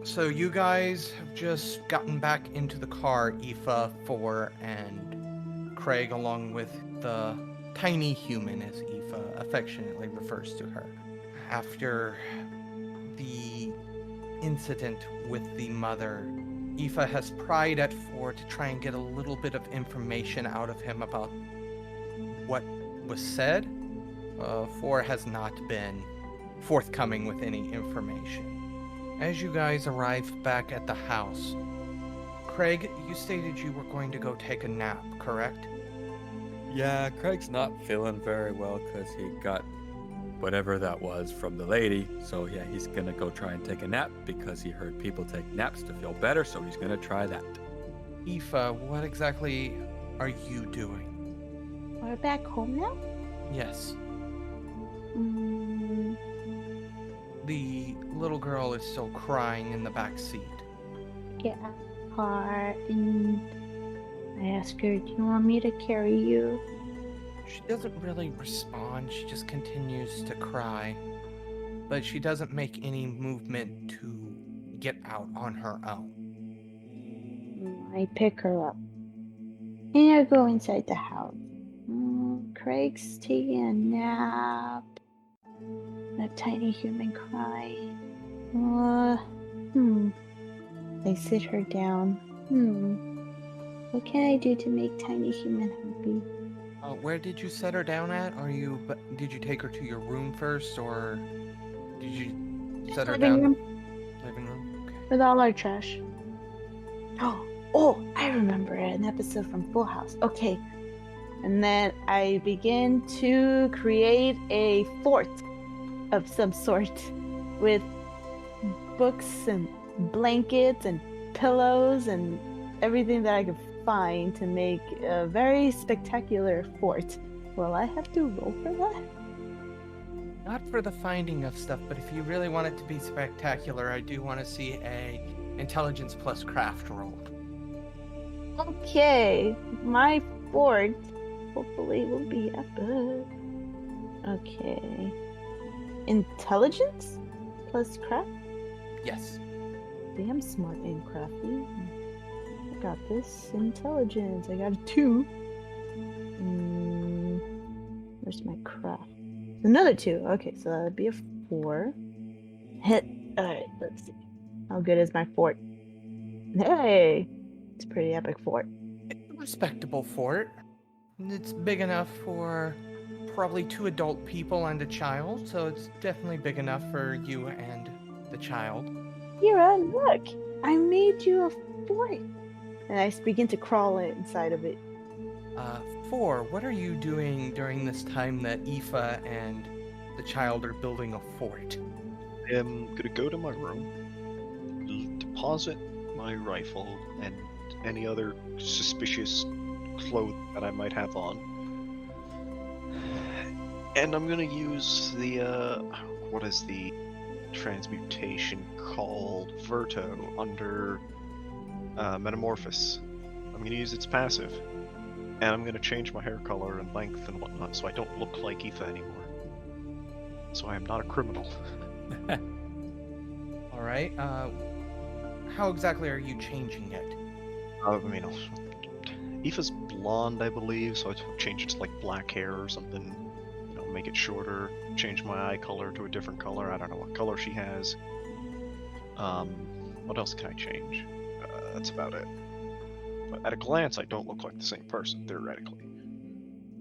So you guys have just gotten back into the car, Aoife, Four, and Craig, along with the tiny human, as Aoife affectionately refers to her. After the incident with the mother, Aoife has pried at Four to try and get a little bit of information out of him about what was said. Four has not been forthcoming with any information. As you guys arrive back at the house, Craig, you stated you were going to go take a nap, correct? Yeah, Craig's not feeling very well because he got whatever that was from the lady. So yeah, he's gonna go try and take a nap because he heard people take naps to feel better. So he's gonna try that. Aoife, what exactly are you doing? We're back home now? Yes, Mm, the little girl is still crying in the back seat. get out of the car and I ask her, do you want me to carry you? She doesn't really respond, she just continues to cry. But she doesn't make any movement to get out on her own. I pick her up. And I go inside the house. Craig's taking a nap. That tiny human crying. I sit her down. What can I do to make tiny human happy? Where did you set her down at? Did you take her to your room first, or did you set her Living down? room Living room? Okay. with all our trash. Oh, I remember an episode from Full House. Okay. And then I begin to create a fort of some sort with books and blankets and pillows and everything that I could find to make a very spectacular fort. Will I have to roll for that? Not for the finding of stuff, but if you really want it to be spectacular, I do want to see a intelligence plus craft roll. Okay, my fort hopefully will be epic. Okay. Intelligence plus craft? Yes. Damn smart and crafty. I got this. Intelligence. I got a 2. Where's my craft? Another 2. Okay, so that'd be a 4. Hit. Alright, let's see. How good is my fort? Hey! It's a pretty epic fort. It's a respectable fort. It's big enough for probably 2 adult people and a child, so it's definitely big enough for you and the child. Kira, look! I made you a fort! And I begin to crawl inside of it. 4, what are you doing during this time that Aoife and the child are building a fort? I'm gonna go to my room, deposit my rifle and any other suspicious clothing that I might have on, and I'm gonna use the what is the transmutation called? Verto under Metamorphosis. I'm gonna use its passive, and I'm gonna change my hair color and length and whatnot so I don't look like Aoife anymore. So I am not a criminal. All right. How exactly are you changing it? I mean, Aoife's blonde, I believe, so I'd change it to like black hair or something. You know, make it shorter. Change my eye color to a different color. I don't know what color she has. What else can I change? That's about it. But at a glance, I don't look like the same person, theoretically.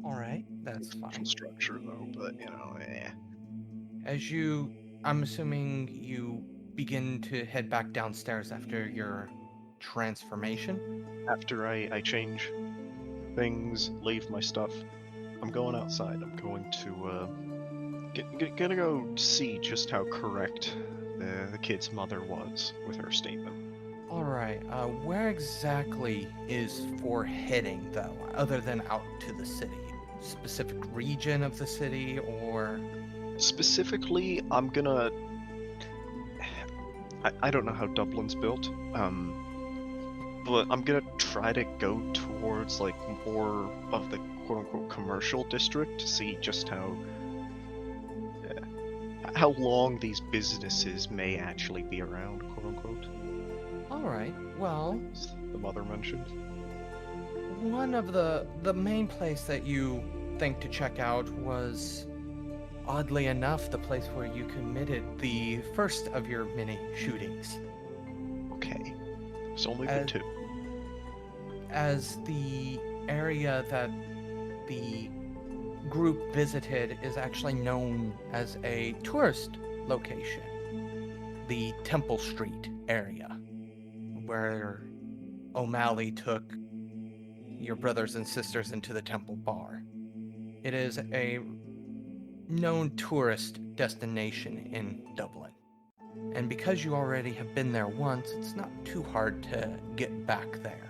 All right, that's Facial fine. structure, though, but you know, I'm assuming you begin to head back downstairs after your transformation. After I change things, leave my stuff, I'm going outside. I'm going to gonna go see just how correct the kid's mother was with her statement. All right. Where exactly is for heading though, other than out to the city? Specific region of the city, or? Specifically, I'm gonna. I don't know how Dublin's built, but I'm gonna try to go towards like more of the quote-unquote commercial district to see just how long these businesses may actually be around, quote unquote. All right. Well, As the mother mentioned. one of the main place that you think to check out was, oddly enough, the place where you committed the first of your many shootings. Okay. There's only been two. As the area that the group visited is actually known as a tourist location, the Temple Street area, where O'Malley took your brothers and sisters into the Temple Bar. It is a known tourist destination in Dublin. And because you already have been there once, it's not too hard to get back there.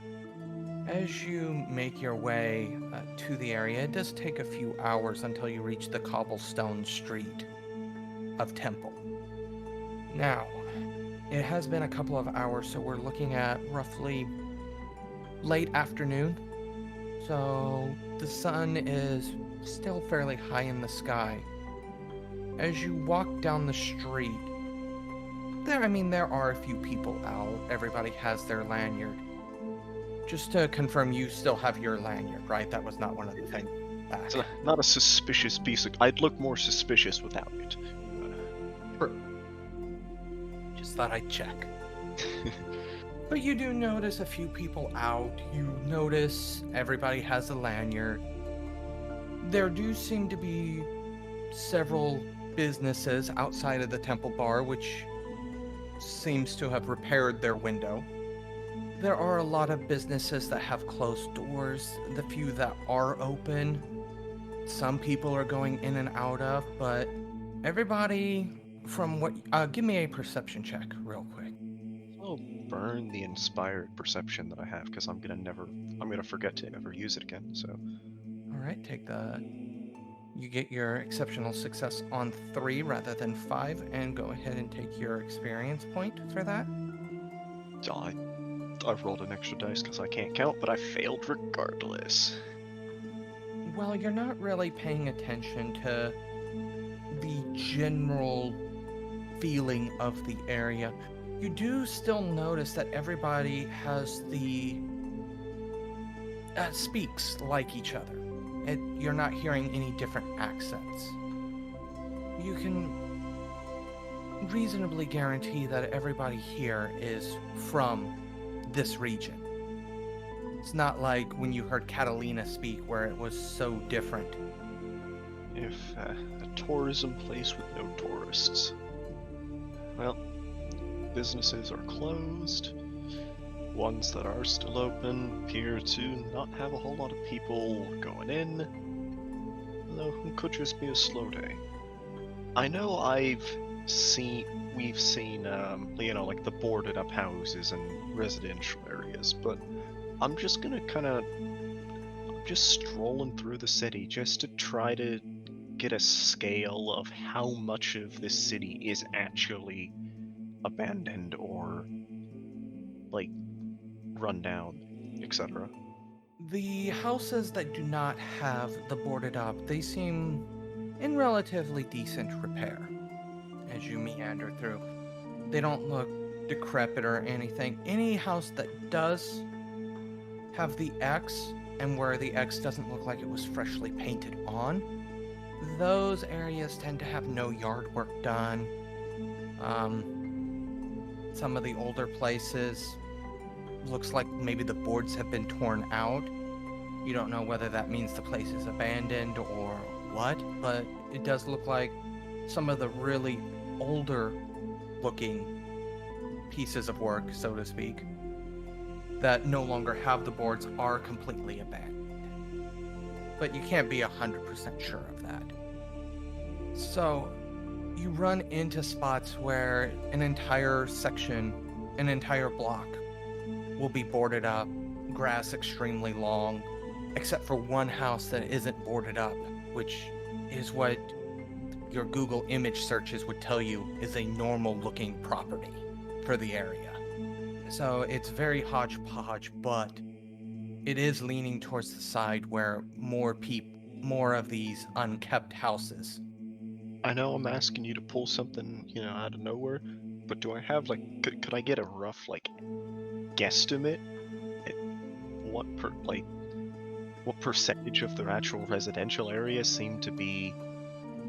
As you make your way to the area, it does take a few hours until you reach the cobblestone street of Temple. Now, it has been a couple of hours, so we're looking at roughly late afternoon. So the sun is still fairly high in the sky. As you walk down the street, there are a few people out. Everybody has their lanyard. Just to confirm, you still have your lanyard, right? That was not one of the things back. It's not a suspicious piece of... I'd look more suspicious without it. Just thought I'd check. But you do notice a few people out. You notice everybody has a lanyard. There do seem to be several businesses outside of the Temple Bar, which seems to have repaired their window. There are a lot of businesses that have closed doors. The few that are open, some people are going in and out of, but everybody from what... give me a perception check real quick. I'll burn the inspired perception that I have, because I'm gonna forget to ever use it again, so... Alright, you get your exceptional success on 3 rather than 5, and go ahead and take your experience point for that. I've rolled an extra dice because I can't count, but I failed regardless. Well, you're not really paying attention to the general feeling of the area. You do still notice that everybody has speaks like each other. You're not hearing any different accents. You can reasonably guarantee that everybody here is from this region. It's not like when you heard Catalina speak, where it was so different. If a tourism place with no tourists. Well, businesses are closed. Ones that are still open appear to not have a whole lot of people going in, though it could just be a slow day. I know we've seen, like the boarded up houses and residential areas, but I'm just gonna just strolling through the city just to try to get a scale of how much of this city is actually abandoned or, like, run down, etc. The houses that do not have the boarded up, they seem in relatively decent repair as you meander through. They don't look decrepit or anything. Any house that does have the X, and where the X doesn't look like it was freshly painted on, those areas tend to have no yard work done. Some of the older places, looks like maybe the boards have been torn out. You don't know whether that means the place is abandoned or what, but it does look like some of the really older looking pieces of work, so to speak, that no longer have the boards are completely abandoned. But you can't be 100% sure of that. So you run into spots where an entire section, an entire block will be boarded up, grass extremely long, except for one house that isn't boarded up, which is what your Google image searches would tell you is a normal looking property for the area. So it's very hodgepodge, but it is leaning towards the side where more of these unkept houses I know I'm asking you to pull something, out of nowhere, but do I have could I get a rough guesstimate at what percentage of their actual residential area seem to be?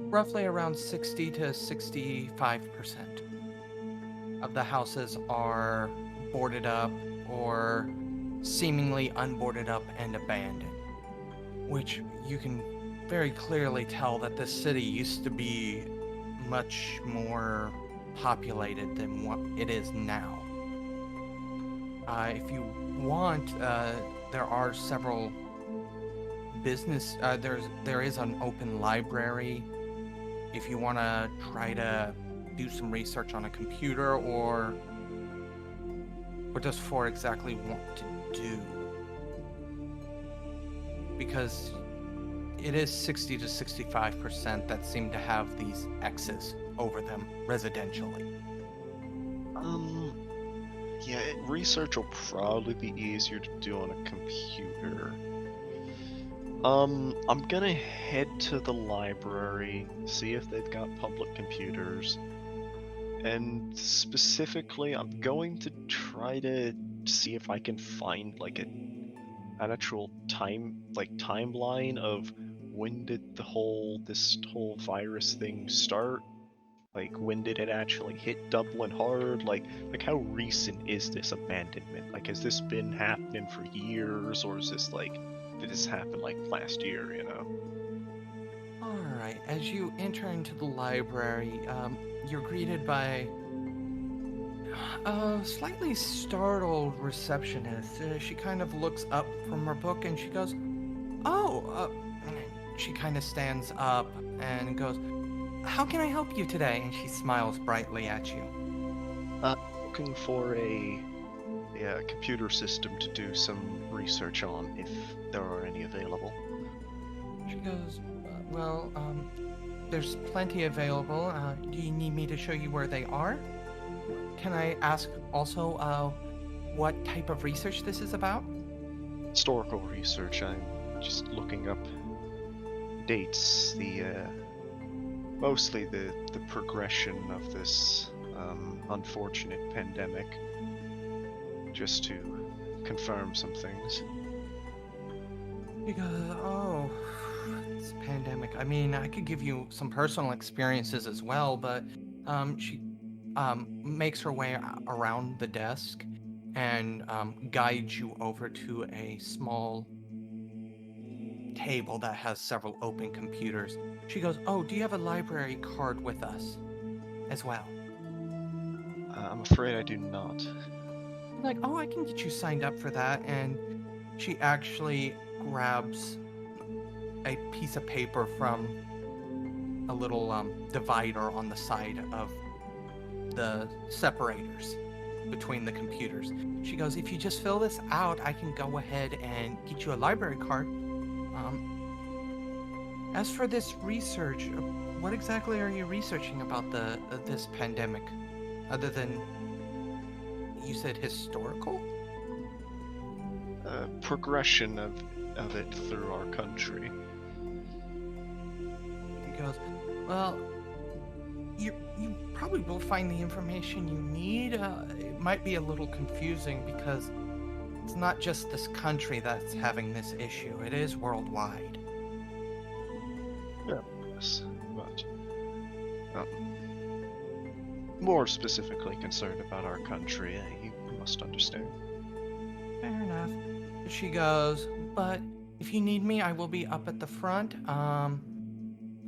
Roughly around 60 to 65% of the houses are boarded up or seemingly unboarded up and abandoned, which you can very clearly tell that this city used to be much more populated than what it is now. If you want, there are several there is an open library if you want to try to do some research on a computer or just for exactly what to do, because it is 60 to 65% that seem to have these X's over them residentially. Yeah, research will probably be easier to do on a computer. I'm gonna head to the library, see if they've got public computers, and specifically, I'm going to try to see if I can find an actual timeline of when did this whole virus thing start. When did it actually hit Dublin hard? How recent is this abandonment? Has this been happening for years, or is this did this happen last year, Alright, as you enter into the library, you're greeted by a slightly startled receptionist. She kind of looks up from her book and she goes, "Oh," she kind of stands up and goes, "How can I help you today?" And she smiles brightly at you. Looking for a computer system to do some research on, if there are any available. She goes, "Well, there's plenty available. Do you need me to show you where they are? Can I ask also what type of research this is about?" Historical research. I'm just looking up dates, mostly the progression of this unfortunate pandemic, just to confirm some things. She goes, "Oh, this pandemic. I mean, I could give you some personal experiences as well, but she makes her way around the desk and guides you over to a small table that has several open computers. She goes, "Oh, do you have a library card with us as well?" I'm afraid I do not. I'm like, "Oh, I can get you signed up for that." And she actually grabs a piece of paper from a little divider on the side of the separators between the computers. She goes, "If you just fill this out, I can go ahead and get you a library card. As for this research, what exactly are you researching about this pandemic, other than you said historical?" Progression of it through our country. He goes, "Well, you probably will find the information you need. It might be a little confusing because it's not just this country that's having this issue. It is worldwide." Yes, but more specifically concerned about our country. You must understand. Fair enough. She goes, "But if you need me, I will be up at the front.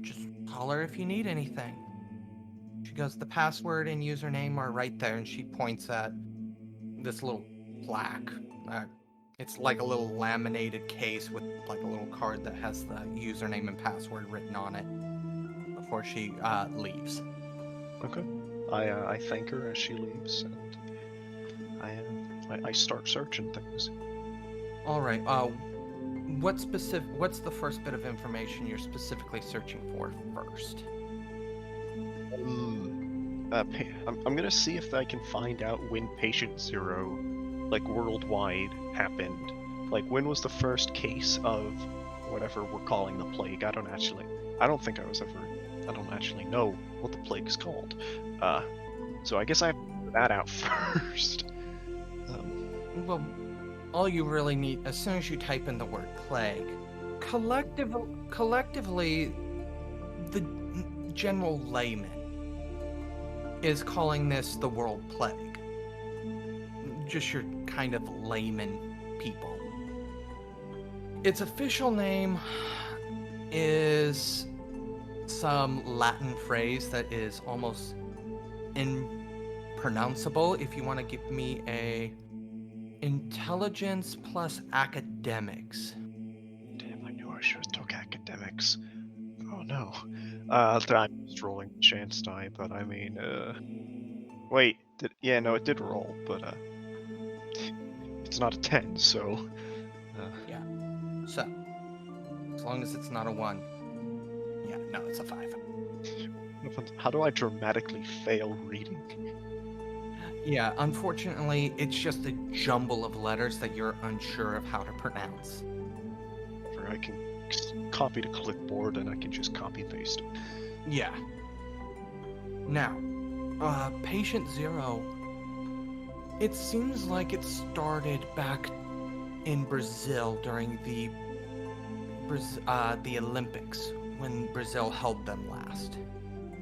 Just holler if you need anything." She goes, "The password and username are right there," and she points at this little plaque. It's like a little laminated case with a little card that has the username and password written on it before she leaves. Okay. I thank her as she leaves, and I start searching things. All right. What's the first bit of information you're specifically searching for first? I'm gonna see if I can find out when Patient Zero, worldwide, happened. When was the first case of whatever we're calling the plague? I don't think I was ever I don't actually know what the plague is called. So I guess I have to figure that out first. Well, all you really need, as soon as you type in the word plague, collectively, the general layman is calling this the world plague. Just your kind of layman people. Its official name is some Latin phrase that is almost impronounceable. If you want to give me a intelligence plus academics. Damn, I knew I should have took academics. Oh no. I'm just rolling the chance die, but I mean, wait, no, it did roll, but it's not a 10, so. Yeah. So, as long as it's not a 1. Yeah, no, it's a 5. How do I dramatically fail reading? Yeah, unfortunately, it's just a jumble of letters that you're unsure of how to pronounce. Or I can copy to clipboard and I can just copy paste it. Yeah. Now, Patient Zero, it seems like it started back in Brazil during the Olympics, when Brazil held them last.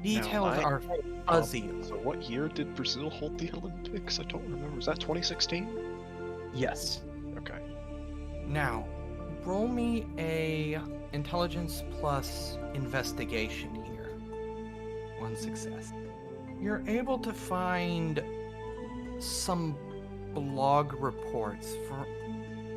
Details are fuzzy. So what year did Brazil hold the Olympics? I don't remember. Was that 2016? Yes. Okay. Now, roll me a intelligence plus investigation here. 1 success. You're able to find some blog reports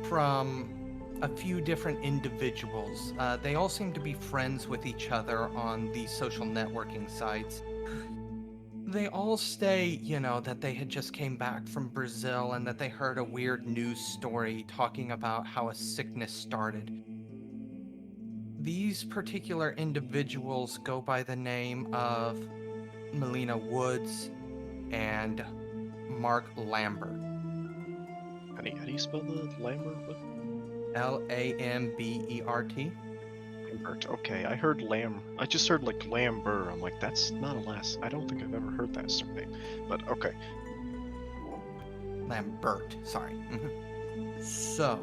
from a few different individuals. They all seem to be friends with each other on the social networking sites. They all say, that they had just came back from Brazil and that they heard a weird news story talking about how a sickness started. These particular individuals go by the name of Melina Woods and Mark Lambert. How do you spell the Lambert? Lambert. Lambert. Okay, I heard I just heard like Lambert. I'm like, that's not a last. I don't think I've ever heard that surname. But okay. Lambert, sorry. So,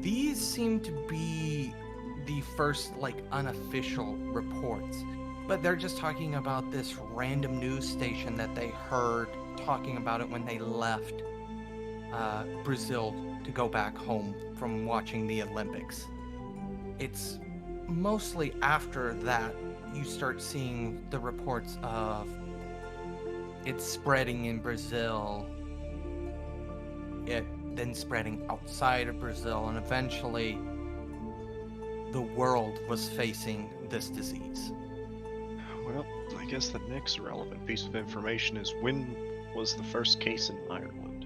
these seem to be the first, unofficial reports. But they're just talking about this random news station that they heard talking about it when they left Brazil to go back home from watching the Olympics. It's mostly after that you start seeing the reports of it spreading in Brazil, it then spreading outside of Brazil, and eventually the world was facing this disease. Well, I guess the next relevant piece of information is when was the first case in Ireland?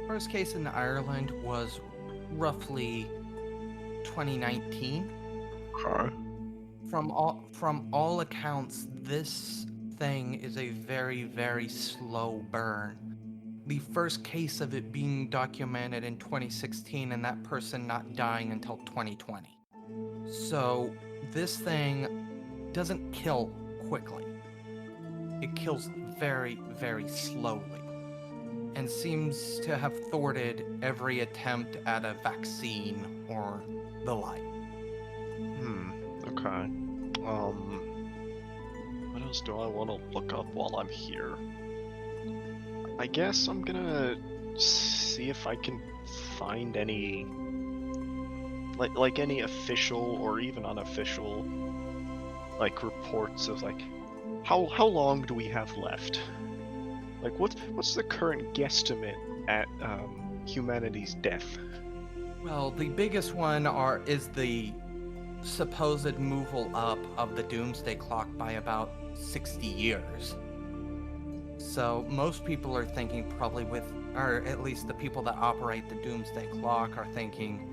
First case in Ireland was roughly 2019. Okay. From all accounts, this thing is a very, very slow burn. The first case of it being documented in 2016 and that person not dying until 2020. So this thing doesn't kill quickly. It kills very, very slowly, and seems to have thwarted every attempt at a vaccine or the like. Okay. What else do I want to look up while I'm here? I guess I'm gonna see if I can find any like any official or even unofficial reports of how long do we have left? What's the current guesstimate at humanity's death? Well, the biggest one is the supposed moval up of the doomsday clock by about 60 years. So most people are thinking probably or at least the people that operate the doomsday clock are thinking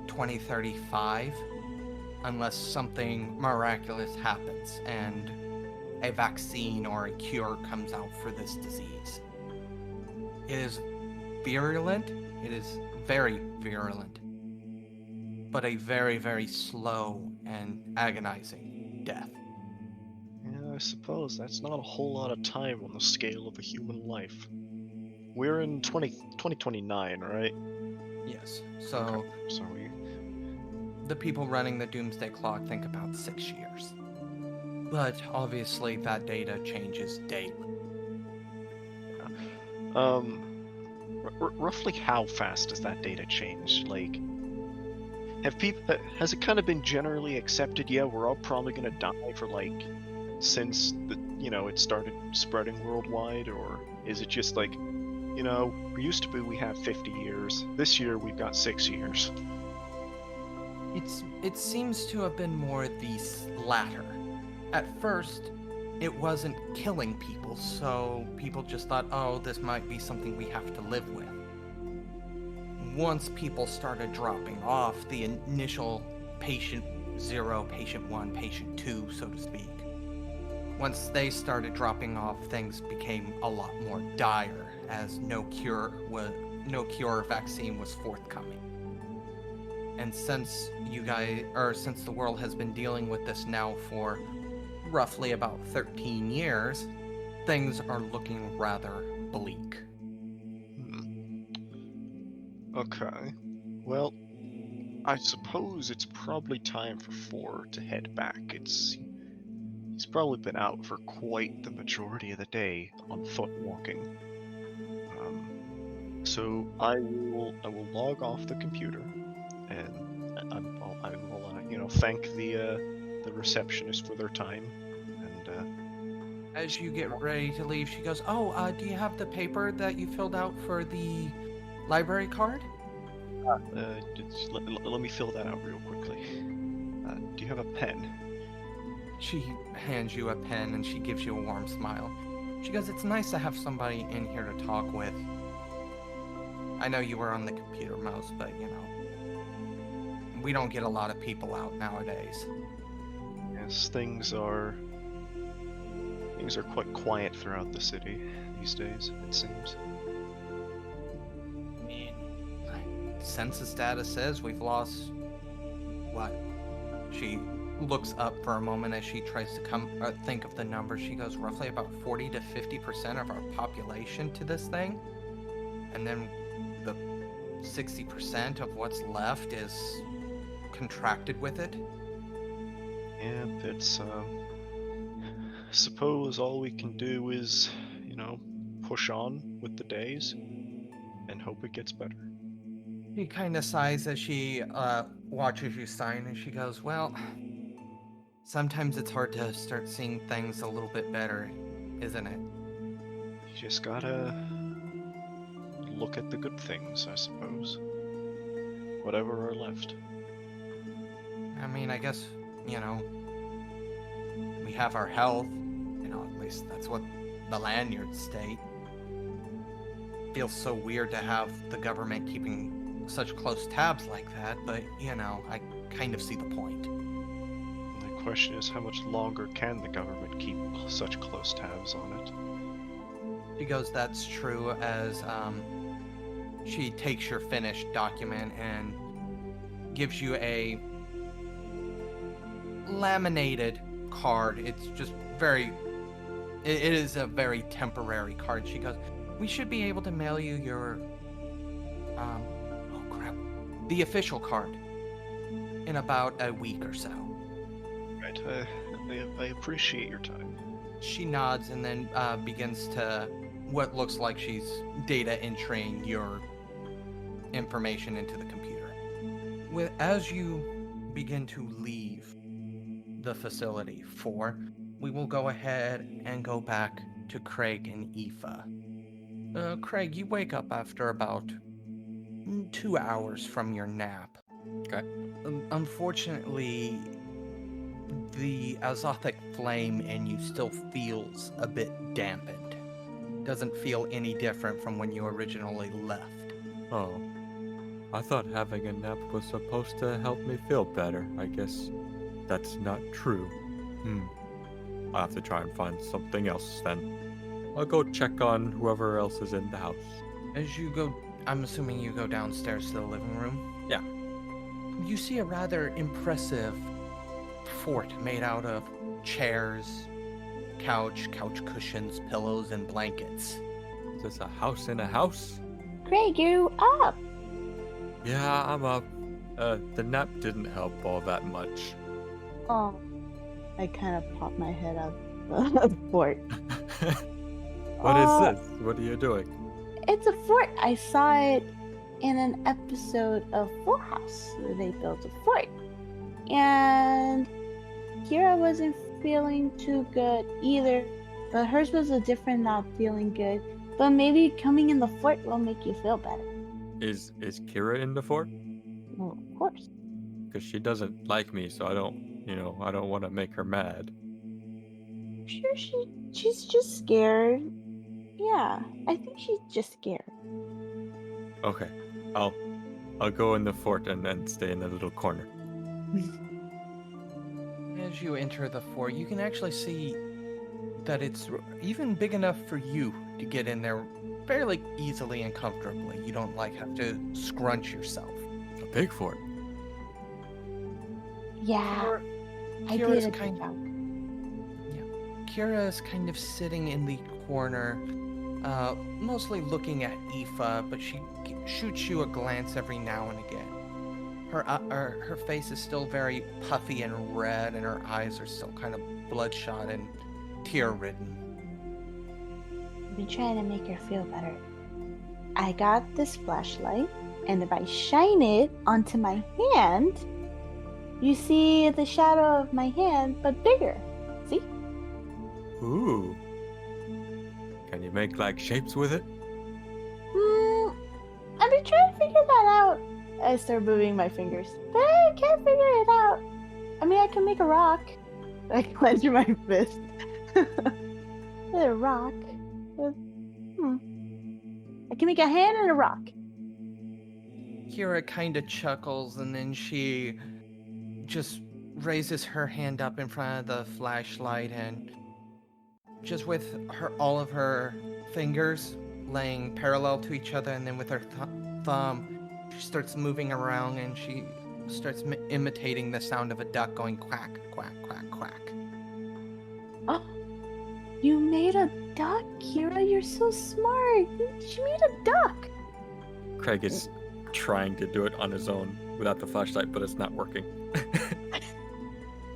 2035, unless something miraculous happens and a vaccine or a cure comes out for this disease. It is virulent. It is very virulent, but a very, very slow and agonizing death. suppose that's not a whole lot of time on the scale of a human life. We're in 2029, right? Yes. So Okay, so we... the people running the Doomsday Clock think about 6 years. But obviously that data changes daily. Roughly how fast does that data change? Like, has it kind of been generally accepted? Yeah, we're all probably gonna die for like since it started spreading worldwide, or is it just like, used to be we have 50 years. This year we've got 6 years. It seems to have been more the latter. At first, it wasn't killing people, so people just thought, oh, this might be something we have to live with. Once people started dropping off, the initial patient 0, patient 1, patient 2, so to speak, once they started dropping off, things became a lot more dire, as no cure or vaccine was forthcoming. And since since the world has been dealing with this now for roughly about 13 years, things are looking rather bleak. Okay. Well, I suppose it's probably time for 4 to head back. He's probably been out for quite the majority of the day on foot walking. So I will log off the computer, and I will thank the receptionist for their time. And As you get ready to leave, she goes, oh, do you have the paper that you filled out for the library card? just let me fill that out real quickly. Do you have a pen? She hands you a pen and she gives you a warm smile. She goes, it's nice to have somebody in here to talk with. I know you were on the computer most, but we don't get a lot of people out nowadays. Yes, things are quite quiet throughout the city these days, it seems. I mean, census data says we've lost, what? She looks up for a moment as she tries to think of the numbers. She goes, roughly about 40 to 50% of our population to this thing. And then the 60% of what's left is contracted with it. Yeah, it's suppose all we can do is, push on with the days and hope it gets better. She kind of sighs as she watches you sign, and she goes, well, sometimes it's hard to start seeing things a little bit better, isn't it? You just gotta look at the good things, I suppose. Whatever are left. I mean, I guess, we have our health. At least that's what the lanyards state. Feels so weird to have the government keeping such close tabs like that, but, I kind of see the point. The question is, how much longer can the government keep such close tabs on it? She goes, that's true, as she takes your finished document and gives you a laminated card. It's just it is a very temporary card. She goes, we should be able to mail you your, the official card in about a week or so. Right, I appreciate your time. She nods and then begins to what looks like she's data entering your information into the computer. As you begin to leave the facility, we will go ahead and go back to Craig and Aoife. Craig, you wake up after about 2 hours from your nap. Okay. Unfortunately, the azothic flame in you still feels a bit dampened. Doesn't feel any different from when you originally left. Oh. I thought having a nap was supposed to help me feel better. I guess that's not true. I'll have to try and find something else then. I'll go check on whoever else is in the house. As you go, I'm assuming you go downstairs to the living room? Yeah. You see a rather impressive fort made out of chairs, couch, couch cushions, pillows, and blankets. Is this a house in a house? Craig, you up? Yeah, I'm up. The nap didn't help all that much. Oh, I kind of popped my head out of the fort. What is this? What are you doing? It's a fort. I saw it in an episode of Full House where they built a fort. And Kira wasn't feeling too good either, but hers was a different not feeling good. But maybe coming in the fort will make you feel better. Is Kira in the fort? Well, of course. Because she doesn't like me, so I don't want to make her mad. Sure, she's just scared. Yeah, I think she's just scared. Okay, I'll go in the fort and then stay in the little corner. As you enter the fort, you can actually see that it's even big enough for you to get in there fairly easily and comfortably. You don't have to scrunch yourself. A big fort. Yeah, I Kira's did a good job. Kira is kind of sitting in the corner, mostly looking at Aoife, but she shoots you a glance every now and again. Her face is still very puffy and red, and her eyes are still kind of bloodshot and tear-ridden. I've been trying to make her feel better. I got this flashlight, and if I shine it onto my hand, you see the shadow of my hand, but bigger. See? Ooh. Can you make like shapes with it? I've been trying to figure that out. I start moving my fingers, but I can't figure it out. I mean, I can make a rock. I clench my fist. A rock. I can make a hand and a rock. Kira kind of chuckles, and then she just raises her hand up in front of the flashlight, and just with all of her fingers laying parallel to each other, and then with her thumb, she starts moving around, and she starts imitating the sound of a duck going quack, quack, quack, quack. Oh, you made a duck, Kira. You're so smart. She made a duck. Craig is trying to do it on his own without the flashlight, but it's not working.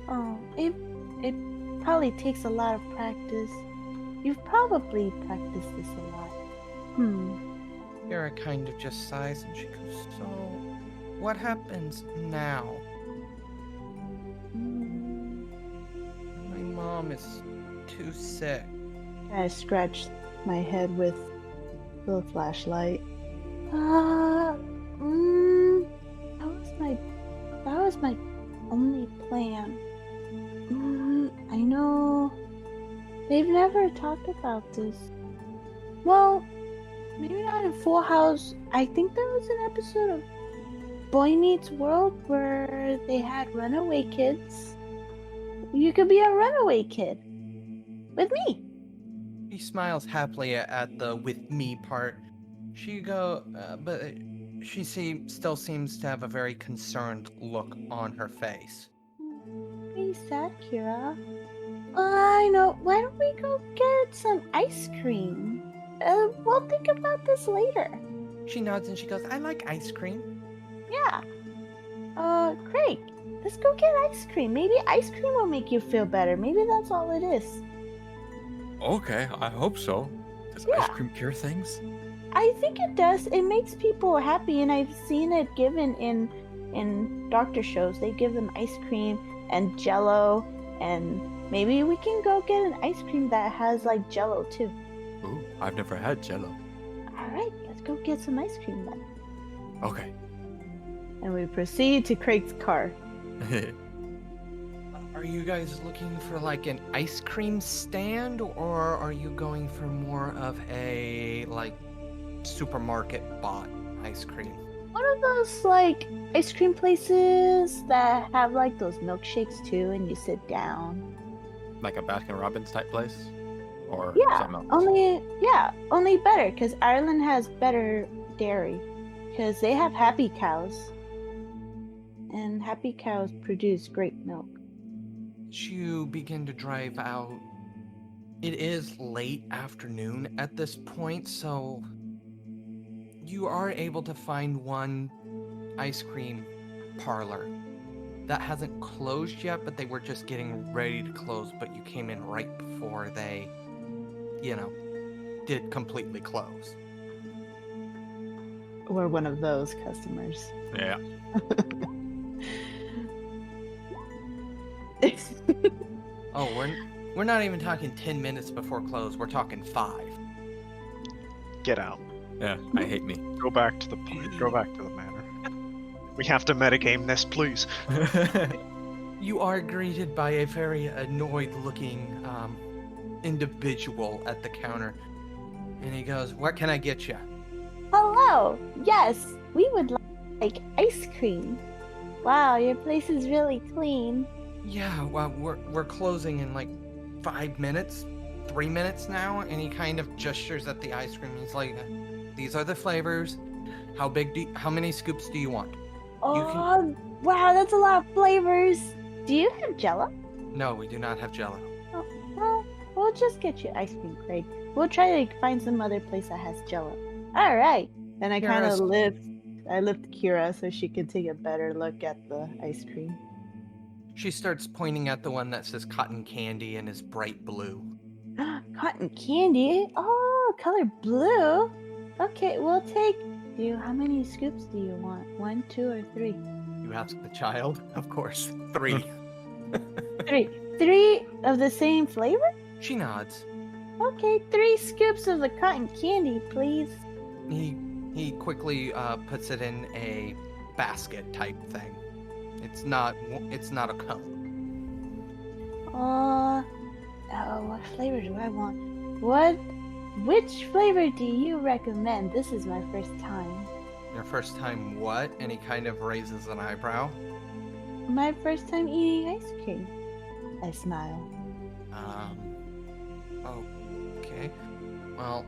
Oh, it probably takes a lot of practice. You've probably practiced this a lot. Kira kind of just sighs, and she goes, "So, what happens now? My mom is too sick." I scratched my head with the flashlight. That was my only plan. I know they've never talked about this. Well, maybe not in Full House. I think there was an episode of Boy Meets World where they had runaway kids. You could be a runaway kid with me. She smiles happily at the "with me" part. But she still seems to have a very concerned look on her face. Pretty sad, Kira. I know. Why don't we go get some ice cream? We'll think about this later. She nods and she goes, "I like ice cream." Yeah. Craig, let's go get ice cream. Maybe ice cream will make you feel better. Maybe that's all it is. Okay, I hope so. Does Yeah. ice cream cure things? I think it does. It makes people happy, and I've seen it given in doctor shows. They give them ice cream and Jello, and maybe we can go get an ice cream that has like Jello too. Ooh, I've never had Jello. All right, let's go get some ice cream then. Okay. And we proceed to Craig's car. Are you guys looking for like an ice cream stand, or are you going for more of a like supermarket bought ice cream? One of those like ice cream places that have like those milkshakes too, and you sit down. Like a Baskin Robbins type place? Or Yeah, something else? only better, because Ireland has better dairy, because they have happy cows, and happy cows produce great milk. As you begin to drive out It is late afternoon at this point, so you are able to find one ice cream parlor that hasn't closed yet, but they were just getting ready to close, but you came in right before they, did completely close. We're one of those customers. Yeah. Oh, we're not even talking 10 minutes before close, we're talking 5. Get out. Yeah, I hate me. Go back to the manor. We have to metagame this, please. You are greeted by a very annoyed-looking individual at the counter, and he goes, "What can I get you?" Hello. Yes, we would like ice cream. Wow, your place is really clean. Yeah, well, we're closing in like 5 minutes, 3 minutes now, and he kind of gestures at the ice cream. He's like, "These are the flavors. How many scoops do you want?" Oh, wow, that's a lot of flavors. Do you have Jello? No, we do not have Jello. Oh, well, we'll just get you ice cream, Craig. We'll try to find some other place that has Jello. All right. Then I kind of lift Kira so she can take a better look at the ice cream. She starts pointing at the one that says cotton candy and is bright blue. Cotton candy? Oh, color blue. Okay, we'll take you. How many scoops do you want? 1, 2, or 3? You ask the child, of course. 3. 3. 3 of the same flavor? She nods. Okay, 3 scoops of the cotton candy, please. He quickly puts it in a basket type thing. It's not a cone. Oh, what flavor do I want? Which flavor do you recommend? This is my first time. Your first time what? And he kind of raises an eyebrow. My first time eating ice cream. I smile. Okay. Well,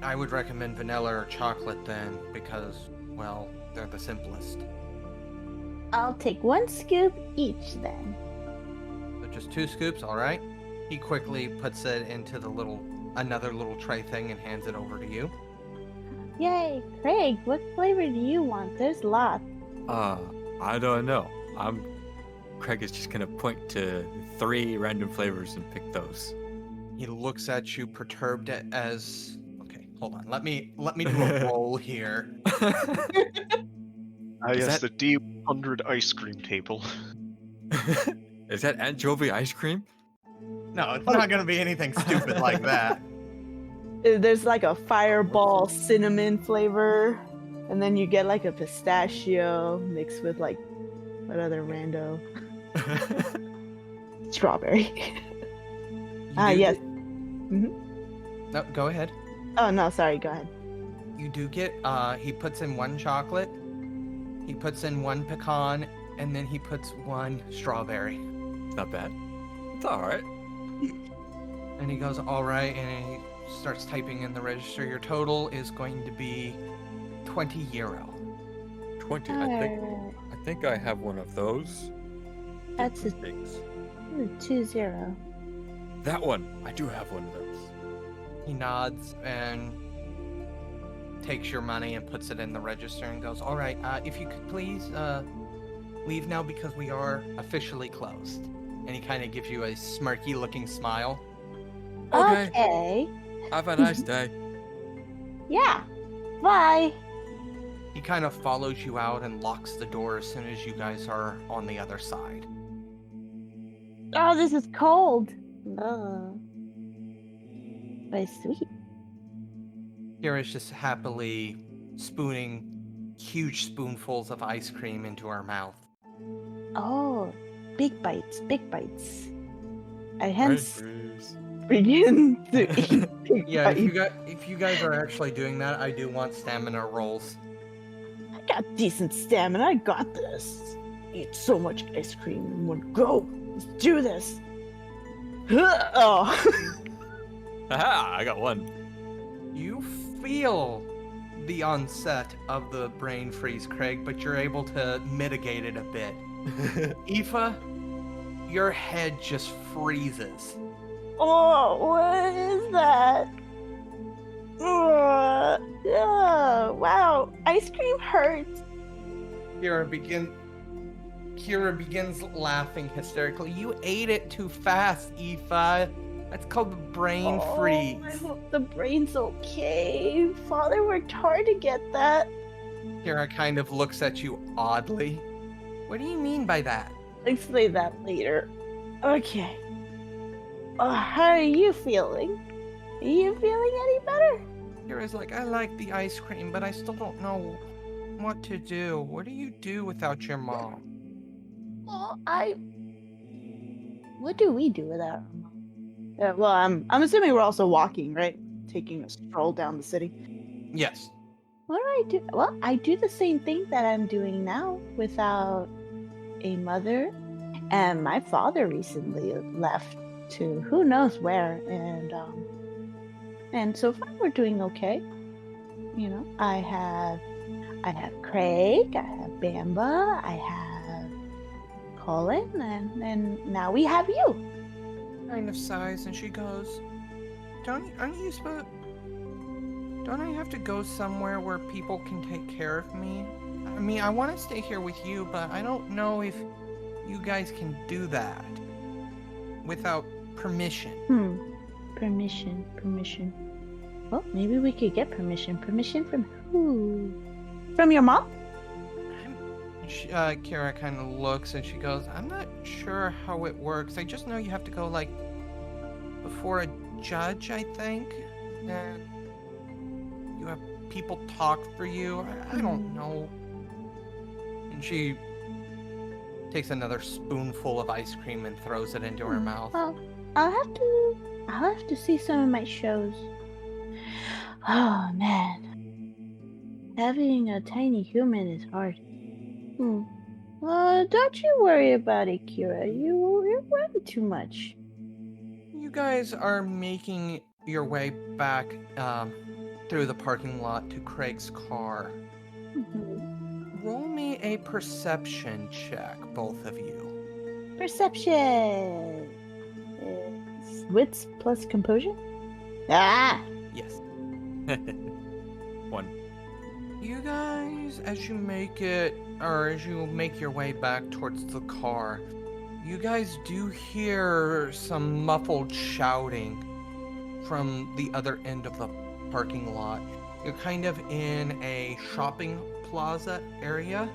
I would recommend vanilla or chocolate then, because, well, they're the simplest. I'll take 1 scoop each then. So just 2 scoops, alright? He quickly puts it into another little tray thing and hands it over to you. Yay! Craig, what flavor do you want? There's lots. I don't know. Craig is just gonna point to 3 random flavors and pick those. He looks at you perturbed as... Okay, hold on. Let me do a roll here. Yes, the D100 ice cream table. Is that anchovy ice cream? No, it's not going to be anything stupid like that. There's like a fireball cinnamon flavor, and then you get like a pistachio mixed with like what other rando? Strawberry. Yes. Mm-hmm. No, go ahead. Oh no, sorry. Go ahead. You do get. He puts in 1 chocolate. He puts in 1 pecan, and then he puts 1 strawberry. Not bad. It's all right. And he goes, all right, and he starts typing in the register. Your total is going to be 20 euro. 20. I think I have one of those. That's a things. 2-0. That one. I do have one of those. He nods and takes your money and puts it in the register and goes, all right, if you could please leave now because we are officially closed. And he kind of gives you a smirky looking smile. Okay. Have a nice day. Yeah. Bye. He kind of follows you out and locks the door as soon as you guys are on the other side. Oh, this is cold. Ugh. But it's sweet. Kira's just happily spooning huge spoonfuls of ice cream into her mouth. Oh, big bites, big bites. I hence begin to eat big Yeah, bites. if you guys are actually doing that, I do want stamina rolls. I got decent stamina. I got this. Eat so much ice cream in one go. Let's do this. Oh. Aha! I got 1. You feel the onset of the brain freeze, Craig, but you're able to mitigate it a bit. Aoife, your head just freezes Oh, what is that? Wow, ice cream hurts. Kira begins laughing hysterically. You ate it too fast, Aoife. That's called the brain I freeze. hope the brain's okay. Father worked hard to get that. Kira kind of looks at you oddly. What do you mean by that? Explain that later. Okay. How are you feeling? Are you feeling any better? Kira's like, I like the ice cream, but I still don't know what to do. What do you do without your mom? Well, what do we do without? Well, I'm assuming we're also walking, right? Taking a stroll down the city. Yes. What do I do? Well, I do the same thing that I'm doing now without a mother. And my father recently left to who knows where, and so far we're doing okay. You know, I have Craig, I have Banba, I have Colin, and now we have you. Kind of sighs and she goes, Don't I have to go somewhere where people can take care of me? I mean, I want to stay here with you, but I don't know if you guys can do that without permission. Permission. Well, maybe we could get permission. Permission from who? From your mom? Kira kind of looks and she goes, I'm not sure how it works. I just know you have to go, like, before a judge, I think. And you have people talk for you. I don't know. And she takes another spoonful of ice cream and throws it into her mouth. Well, I'll have to see some of my shows. Oh man, having a tiny human is hard. Well, don't you worry about it, Kira. You're worrying too much. You guys are making your way back through the parking lot to Craig's car. Roll me a perception check, both of you. Perception. It's wits plus composure. Ah. Yes. 1. You guys, as you make your way back towards the car, you guys do hear some muffled shouting from the other end of the parking lot. You're kind of in a shopping plaza area.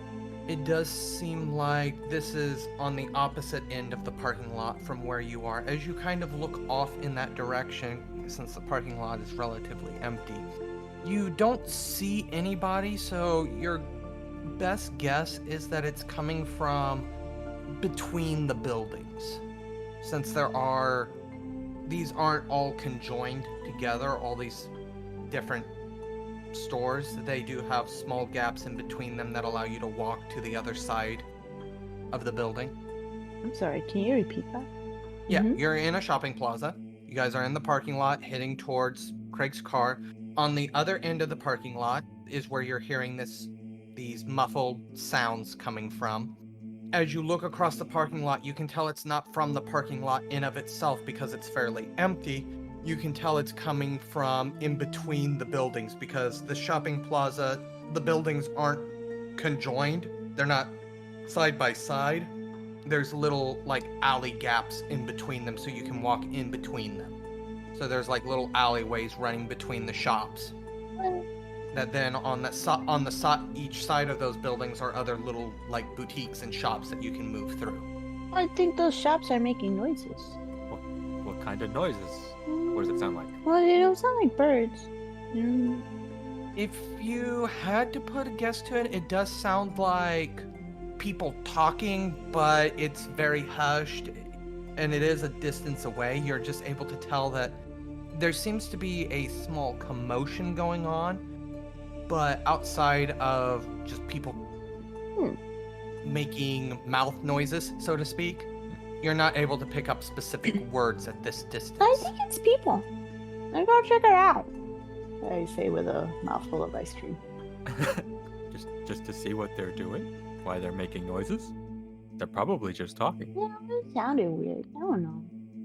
It does seem like this is on the opposite end of the parking lot from where you are. As you kind of look off in that direction, since the parking lot is relatively empty, you don't see anybody, so your best guess is that it's coming from between the buildings. Since these aren't all conjoined together, all these different stores, they do have small gaps in between them that allow you to walk to the other side of the building. I'm sorry, can you repeat that? Yeah, You're in a shopping plaza. You guys are in the parking lot heading towards Craig's car. On the other end of the parking lot is where you're hearing these muffled sounds coming from. As you look across the parking lot, you can tell it's not from the parking lot in of itself because it's fairly empty. You can tell it's coming from in between the buildings because the shopping plaza, the buildings aren't conjoined. They're not side by side. There's little like alley gaps in between them so you can walk in between them. So there's like little alleyways running between the shops. That then on each side of those buildings are other little like boutiques and shops that you can move through. I think those shops are making noises. What kind of noises? What does it sound like? Well, they don't sound like birds. If you had to put a guess to it, it does sound like people talking, but it's very hushed, and it is a distance away. You're just able to tell that there seems to be a small commotion going on, but outside of just people making mouth noises, so to speak, you're not able to pick up specific words at this distance. I think it's people. Let's go check it out, I say with a mouthful of ice cream. just to see what they're doing, why they're making noises. They're probably just talking. Yeah, it sounded weird. I don't know.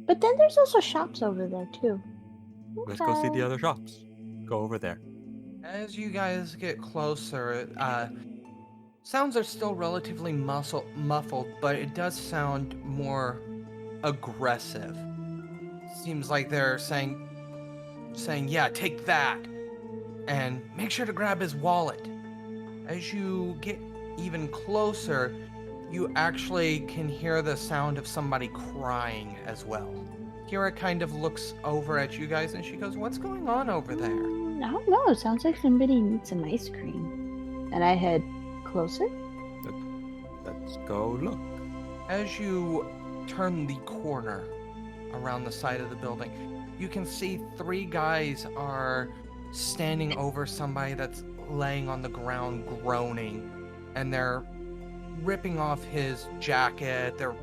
But then there's also shops over there too. Let's go see the Okay. other shops. Go over there. As you guys get closer, sounds are still relatively muffled, but it does sound more aggressive. Seems like they're saying, yeah, take that, and make sure to grab his wallet. As you get even closer, you actually can hear the sound of somebody crying as well. Kira kind of looks over at you guys and she goes, "What's going on over there?" I don't know. It sounds like somebody needs some ice cream. And I head closer. Let's go look. As you turn the corner around the side of the building, you can see 3 guys are standing over somebody that's laying on the ground groaning, and they're ripping off his jacket. They're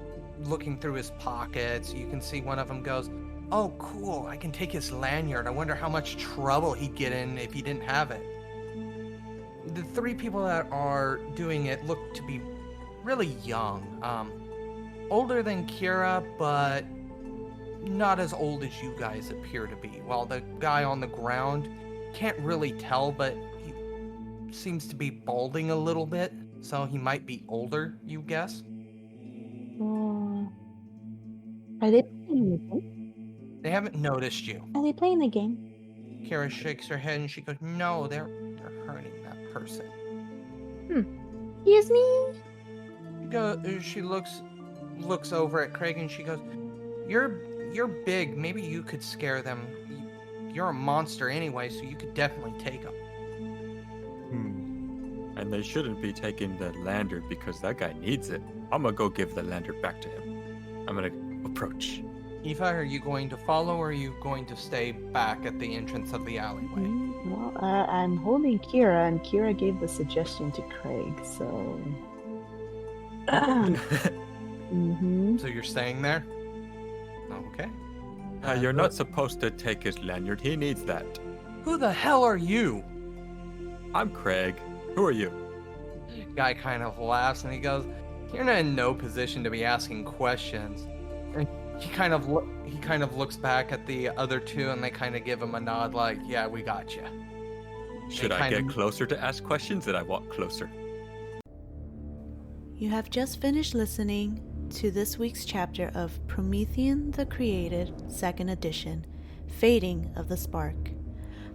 looking through his pockets. You can see one of them goes, "Oh, cool, I can take his lanyard. I wonder how much trouble he'd get in if he didn't have it." The 3 people that are doing it look to be really young. Older than Kira, but not as old as you guys appear to be. While the guy on the ground can't really tell, but he seems to be balding a little bit, so he might be older, you guess. Are they playing the game? They haven't noticed you. Are they playing the game? Kira shakes her head and she goes, "No, they're hurting that person." Excuse me? She looks over at Craig and she goes, You're big. Maybe you could scare them. You're a monster anyway, so you could definitely take them." And they shouldn't be taking the lanyard because that guy needs it. I'm gonna go give the lanyard back to him. I'm gonna approach. Aoife, are you going to follow or are you going to stay back at the entrance of the alleyway? Well, I'm holding Kira, and Kira gave the suggestion to Craig, so. So you're staying there? Okay. You're not supposed to take his lanyard. He needs that. Who the hell are you? I'm Craig. Who are you? Guy kind of laughs and he goes, "You're not in no position to be asking questions." And he kind of looks back at the other 2 and they kind of give him a nod like, "Yeah, we got you." Should I get closer to ask questions? Did I walk closer? You have just finished listening to this week's chapter of Promethean the Created, 2nd edition, Fading of the Spark,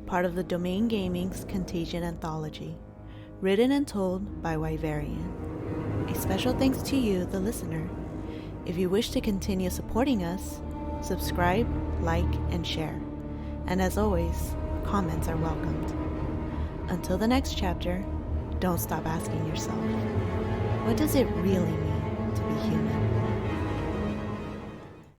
part of the Domain Gaming's Contagion Anthology, written and told by Wyverian. A special thanks to you, the listener. If you wish to continue supporting us, subscribe, like, and share. And as always, comments are welcomed. Until the next chapter, don't stop asking yourself, what does it really mean to be human?